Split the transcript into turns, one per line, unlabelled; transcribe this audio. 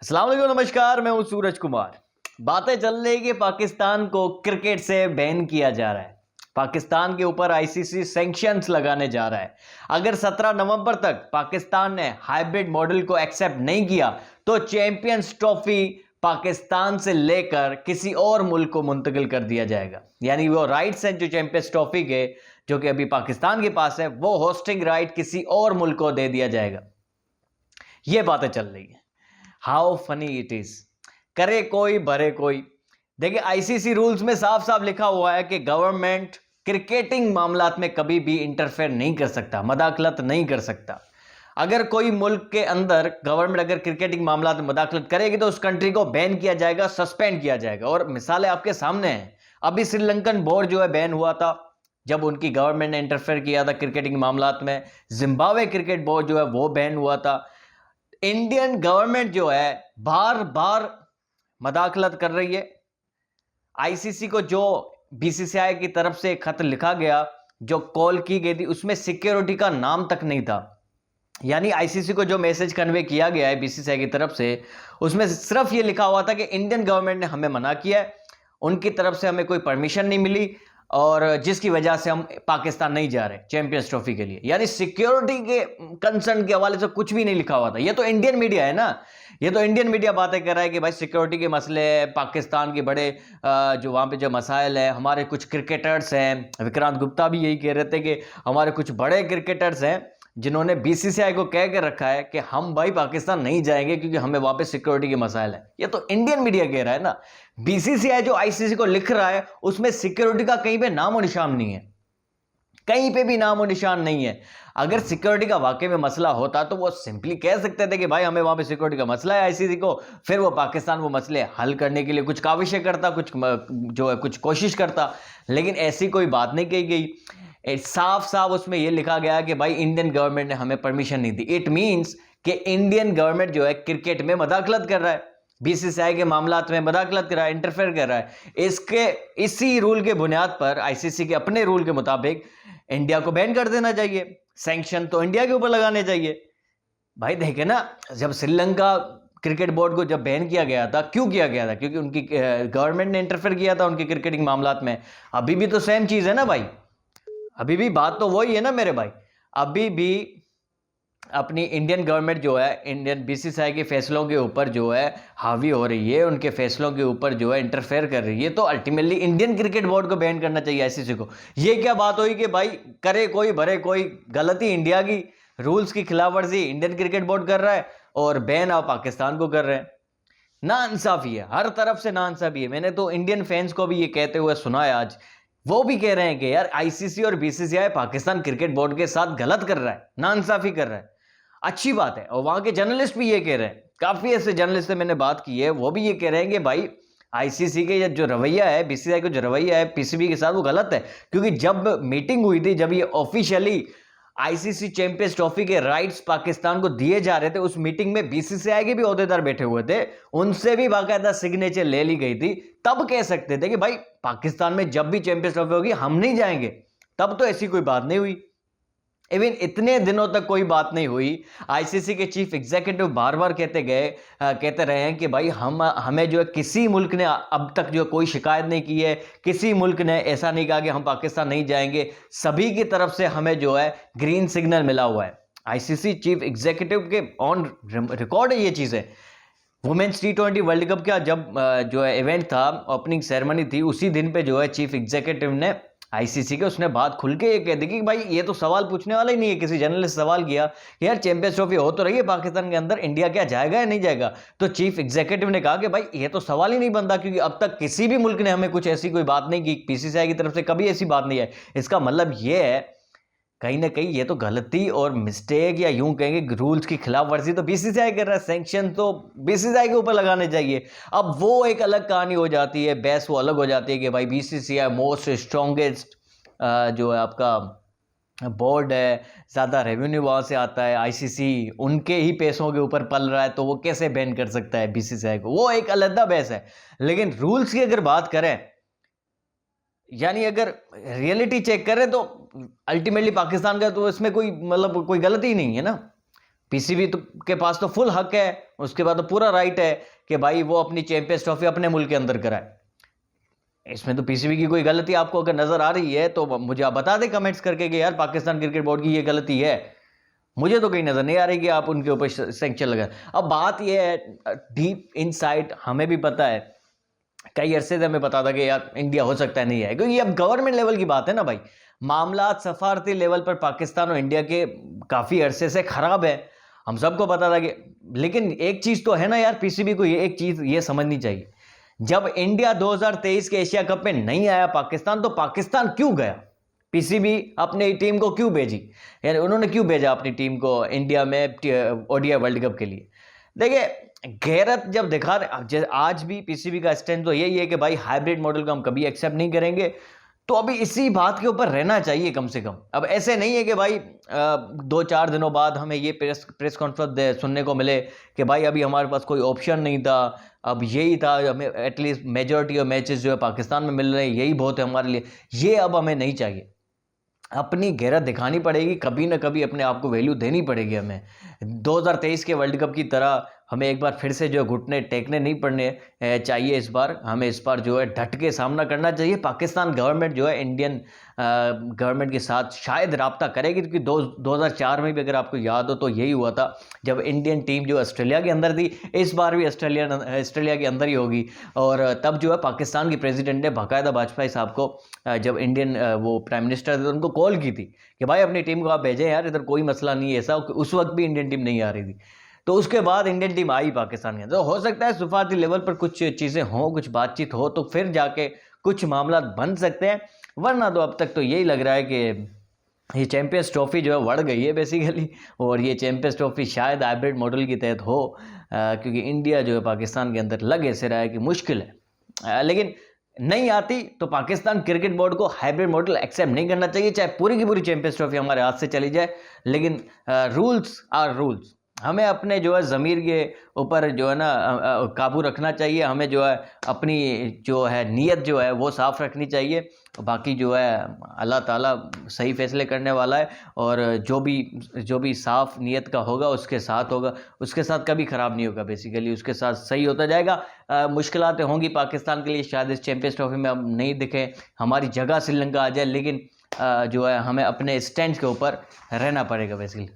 अस्सलाम वालेकुम, नमस्कार। मैं हूं सूरज कुमार। बातें चल रही कि पाकिस्तान को क्रिकेट से बैन किया जा रहा है, पाकिस्तान के ऊपर आईसीसी सैंक्शंस लगाने जा रहा है। अगर 17 नवंबर तक पाकिस्तान ने हाइब्रिड मॉडल को एक्सेप्ट नहीं किया तो चैंपियंस ट्रॉफी पाकिस्तान से लेकर किसी और मुल्क को मुंतकिल कर दिया जाएगा। यानी वो राइट्स हैं जो चैंपियंस ट्रॉफी के, जो कि अभी पाकिस्तान के पास है, वो होस्टिंग राइट किसी और मुल्क को दे दिया जाएगा। ये बातें चल रही है। How funny it is. करे कोई भरे कोई। देखिए, आईसीसी रूल्स में साफ साफ लिखा हुआ है कि गवर्नमेंट क्रिकेटिंग मामलात में कभी भी इंटरफेयर नहीं कर सकता, मदाखलत नहीं कर सकता। अगर कोई मुल्क के अंदर गवर्नमेंट अगर क्रिकेटिंग मामलात में मदाखलत करेगी तो उस कंट्री को बैन किया जाएगा, सस्पेंड किया जाएगा। और मिसालें आपके सामने हैं। अभी श्रीलंकन बोर्ड जो है बैन हुआ था जब उनकी गवर्नमेंट ने इंटरफेयर किया था क्रिकेटिंग मामलात में। जिम्बाब्वे क्रिकेट बोर्ड जो है वो बैन हुआ था। इंडियन गवर्नमेंट जो है बार बार मदाखलत कर रही है। आईसीसी को जो बीसीसीआई की तरफ से खत लिखा गया, जो कॉल की गई थी, उसमें सिक्योरिटी का नाम तक नहीं था। यानी आईसीसी को जो मैसेज कन्वे किया गया है बीसीसीआई की तरफ से, उसमें सिर्फ ये लिखा हुआ था कि इंडियन गवर्नमेंट ने हमें मना किया है, उनकी तरफ से हमें कोई परमिशन नहीं मिली और जिसकी वजह से हम पाकिस्तान नहीं जा रहे चैंपियंस ट्रॉफी के लिए। यानी सिक्योरिटी के कंसर्न के हवाले से कुछ भी नहीं लिखा हुआ था। ये तो इंडियन मीडिया है ना, ये तो इंडियन मीडिया बातें कर रहा है कि भाई सिक्योरिटी के मसले, पाकिस्तान के बड़े जो वहाँ पे जो मसाइल है, हमारे कुछ क्रिकेटर्स हैं, विक्रांत गुप्ता भी यही कह रहे थे कि हमारे कुछ बड़े क्रिकेटर्स हैं जिन्होंने बीसीसीआई को कह के रखा है कि हम भाई पाकिस्तान नहीं जाएंगे क्योंकि हमें वहां पे सिक्योरिटी के मसाइल है। ये तो इंडियन मीडिया कह रहा है ना। बीसीसीआई जो आईसीसी को लिख रहा है उसमें सिक्योरिटी का कहीं पे नामो निशान नहीं है, कहीं पे भी नामो निशान नहीं है। अगर सिक्योरिटी का वाकई में मसला होता तो वो सिंपली कह सकते थे कि भाई हमें वहां पे सिक्योरिटी का मसला है आईसीसी को, फिर वो पाकिस्तान वो मसले हल करने के लिए कुछ काविशें करता, कुछ जो है कुछ कोशिश करता। लेकिन ऐसी कोई बात नहीं कही गई। साफ साफ उसमें यह लिखा गया कि भाई इंडियन गवर्नमेंट ने हमें परमिशन नहीं दी। इट मींस कि इंडियन गवर्नमेंट जो है क्रिकेट में मदाखलत कर रहा है, बीसीसीआई के मामलात में मदाखलत कर रहा है, इंटरफेयर कर रहा है। इसी रूल के बुनियाद पर आईसीसी के अपने रूल के मुताबिक इंडिया को बैन कर देना चाहिए, सैंक्शन तो इंडिया के ऊपर लगाने चाहिए। भाई देखे ना, जब श्रीलंका क्रिकेट बोर्ड को जब बैन किया गया था, क्यों किया गया था? क्योंकि उनकी गवर्नमेंट ने इंटरफेयर किया था उनकी क्रिकेटिंग मामलात में। अभी भी तो सेम चीज है ना भाई, अभी भी बात तो वही है ना मेरे भाई। अभी भी अपनी इंडियन गवर्नमेंट जो है इंडियन बीसीसीआई के फैसलों के ऊपर जो है हावी हो रही है, उनके फैसलों के ऊपर जो है इंटरफेयर कर रही है। तो अल्टीमेटली इंडियन क्रिकेट बोर्ड को बैन करना चाहिए आईसीसी को। ये क्या बात हुई कि भाई करे कोई भरे कोई, गलती इंडिया की, रूल्स की खिलाफवर्जी इंडियन क्रिकेट बोर्ड कर रहा है और बैन आप पाकिस्तान को कर रहे हैं। नाइंसाफी है, हर तरफ से नाइंसाफी है। मैंने तो इंडियन फैंस को भी ये कहते हुए सुना है आज, वो भी कह रहे हैं कि यार आईसीसी और बीसीसीआई पाकिस्तान क्रिकेट बोर्ड के साथ गलत कर रहा है, नाइंसाफी कर रहा है। अच्छी बात है। और वहां के जर्नलिस्ट भी ये कह रहे हैं, काफी ऐसे जर्नलिस्ट से मैंने बात की है, वो भी ये कह रहे हैं कि भाई आईसीसी के जो रवैया है, बीसीसीआई का जो रवैया है पीसीबी के साथ, वो गलत है। क्योंकि जब मीटिंग हुई थी, जब ये ऑफिशियली आईसीसी चैंपियंस ट्रॉफी के राइट्स पाकिस्तान को दिए जा रहे थे, उस मीटिंग में बीसीसीआई के भी ओहदेदार बैठे हुए थे, उनसे भी बाकायदा सिग्नेचर ले ली गई थी। तब कह सकते थे कि भाई पाकिस्तान में जब भी चैंपियंस ट्रॉफी होगी हम नहीं जाएंगे। तब तो ऐसी कोई बात नहीं हुई। इवन इतने दिनों तक कोई बात नहीं हुई। आईसीसी के चीफ एग्जीक्यूटिव बार बार कहते रहे हैं कि भाई हमें जो है किसी मुल्क ने अब तक जो कोई शिकायत नहीं की है, किसी मुल्क ने ऐसा नहीं कहा कि हम पाकिस्तान नहीं जाएंगे। सभी की तरफ से हमें जो है ग्रीन सिग्नल मिला हुआ है। आईसीसी चीफ एग्जीक्यूटिव के ऑन रिकॉर्ड है ये चीज़ें। वुमेन्स T20 वर्ल्ड कप का जब जो है इवेंट था, ओपनिंग सेरेमनी थी, उसी दिन पे जो है चीफ एग्जीक्यूटिव ने आईसीसी के, उसने बात खुल के ये कह दी कि भाई ये तो सवाल पूछने वाला ही नहीं है। किसी जर्नलिस्ट सवाल किया कि यार चैंपियंस ट्रॉफी हो तो रही है पाकिस्तान के अंदर, इंडिया क्या जाएगा या नहीं जाएगा? तो चीफ एग्जीक्यूटिव ने कहा कि भाई ये तो सवाल ही नहीं बनता, क्योंकि अब तक किसी भी मुल्क ने हमें कुछ ऐसी कोई बात नहीं की, बीसीसीआई की तरफ से कभी ऐसी बात नहीं है। इसका मतलब ये है कहीं ना कहीं ये तो गलती और मिस्टेक, या यूं कहेंगे रूल्स की खिलाफ वर्जी तो बीसीसीआई कर रहा है, सैंक्शन तो बीसीसीआई के ऊपर लगाने चाहिए। अब वो एक अलग कहानी हो जाती है, बहस वो अलग हो जाती है कि भाई बीसीसीआई मोस्ट स्ट्रॉन्गेस्ट जो है आपका बोर्ड है, ज़्यादा रेवेन्यू वहाँ से आता है, आईसीसी उनके ही पैसों के ऊपर पल रहा है, तो वो कैसे बैन कर सकता है बीसीसीआई को? वो एक अलग बहस है। लेकिन रूल्स की अगर बात करें, यानी अगर रियलिटी चेक करें तो अल्टीमेटली पाकिस्तान का तो इसमें कोई मतलब कोई गलती ही नहीं है ना। पीसीबी के पास तो फुल हक है, उसके बाद तो पूरा राइट है कि भाई वो अपनी चैंपियंस ट्रॉफी अपने मुल्क के अंदर कराए। इसमें तो पीसीबी की कोई गलती आपको अगर नजर आ रही है तो मुझे आप बता दें कमेंट्स करके कि यार पाकिस्तान क्रिकेट बोर्ड की ये गलती है। मुझे तो कहीं नजर नहीं आ रही कि आप उनके ऊपर सैंक्शन लगाएं। अब बात यह है, डीप इनसाइड हमें भी पता है, कई अरसे से हमें पता था कि यार इंडिया हो सकता है नहीं है, क्योंकि अब गवर्नमेंट लेवल की बात है ना भाई। मामला सफारती लेवल पर पाकिस्तान और इंडिया के काफी अरसे से खराब है, हम सबको पता था कि। लेकिन एक चीज तो है ना यार, पीसीबी को एक चीज ये समझनी चाहिए, जब इंडिया 2023 के एशिया कप में नहीं आया पाकिस्तान, तो पाकिस्तान क्यों गया? पीसीबी अपनी टीम को क्यों भेजी, यानी उन्होंने क्यों भेजा अपनी टीम को इंडिया में ओडीआई वर्ल्ड कप के लिए? देखिए गैरत जब दिखा रहे, आज भी पीसीबी का स्टैंड तो यही है कि भाई हाइब्रिड मॉडल को हम कभी एक्सेप्ट नहीं करेंगे, तो अभी इसी बात के ऊपर रहना चाहिए कम से कम। अब ऐसे नहीं है कि भाई 2-4 दिनों बाद हमें ये प्रेस कॉन्फ्रेंस सुनने को मिले कि भाई अभी हमारे पास कोई ऑप्शन नहीं था, अब यही था, हमें एटलीस्ट मेजॉरिटी ऑफ मैचेस जो है पाकिस्तान में मिल रहे हैं, यही बहुत है हमारे लिए। ये अब हमें नहीं चाहिए, अपनी गैरत दिखानी पड़ेगी, कभी ना कभी अपने आप को वैल्यू देनी पड़ेगी हमें। 2023 के वर्ल्ड कप की तरह हमें एक बार फिर से जो घुटने टेकने नहीं पड़ने चाहिए। इस बार हमें इस बार जो है डट के सामना करना चाहिए। पाकिस्तान गवर्नमेंट जो है इंडियन गवर्नमेंट के साथ शायद राब्ता करेगी, क्योंकि 2004 में भी अगर आपको याद हो तो यही हुआ था, जब इंडियन टीम जो ऑस्ट्रेलिया के अंदर थी, इस बार भी ऑस्ट्रेलिया के अंदर ही होगी। और तब जो है पाकिस्तान की प्रेसिडेंट ने बाकायदा वाजपेयी साहब को, जब इंडियन वो प्राइम मिनिस्टर थे, उनको कॉल की थी कि भाई अपनी टीम को आप भेजें यार, इधर कोई मसला नहीं है। ऐसा उस वक्त भी इंडियन टीम नहीं आ रही थी, तो उसके बाद इंडियन टीम आई पाकिस्तान के अंदर। तो हो सकता है सफारती लेवल पर कुछ चीज़ें हों, कुछ बातचीत हो, तो फिर जाके कुछ मामला बन सकते हैं, वरना तो अब तक तो यही लग रहा है कि ये चैंपियंस ट्रॉफी जो है बढ़ गई है बेसिकली, और ये चैंपियंस ट्रॉफी शायद हाइब्रिड मॉडल के तहत हो, क्योंकि इंडिया जो है पाकिस्तान के अंदर लग ऐसे रहा है कि मुश्किल है। लेकिन नहीं आती तो पाकिस्तान क्रिकेट बोर्ड को हाइब्रिड मॉडल एक्सेप्ट नहीं करना चाहिए, चाहे पूरी की पूरी चैंपियंस ट्रॉफी हमारे हाथ से चली जाए। लेकिन रूल्स आर रूल्स, हमें अपने जो है ज़मीर के ऊपर जो है ना काबू रखना चाहिए, हमें जो है अपनी जो है नीयत जो है वो साफ़ रखनी चाहिए। बाकी जो है अल्लाह ताला सही फैसले करने वाला है, और जो भी साफ़ नीयत का होगा उसके साथ होगा, उसके साथ कभी ख़राब नहीं होगा, बेसिकली उसके साथ सही होता जाएगा। मुश्किलातें होंगी पाकिस्तान के लिए, शायद इस चैंपियंस ट्रॉफी में अब नहीं दिखें, हमारी जगह श्रीलंका आ जाए, लेकिन जो है हमें अपने स्टैंड के ऊपर रहना पड़ेगा बेसिकली।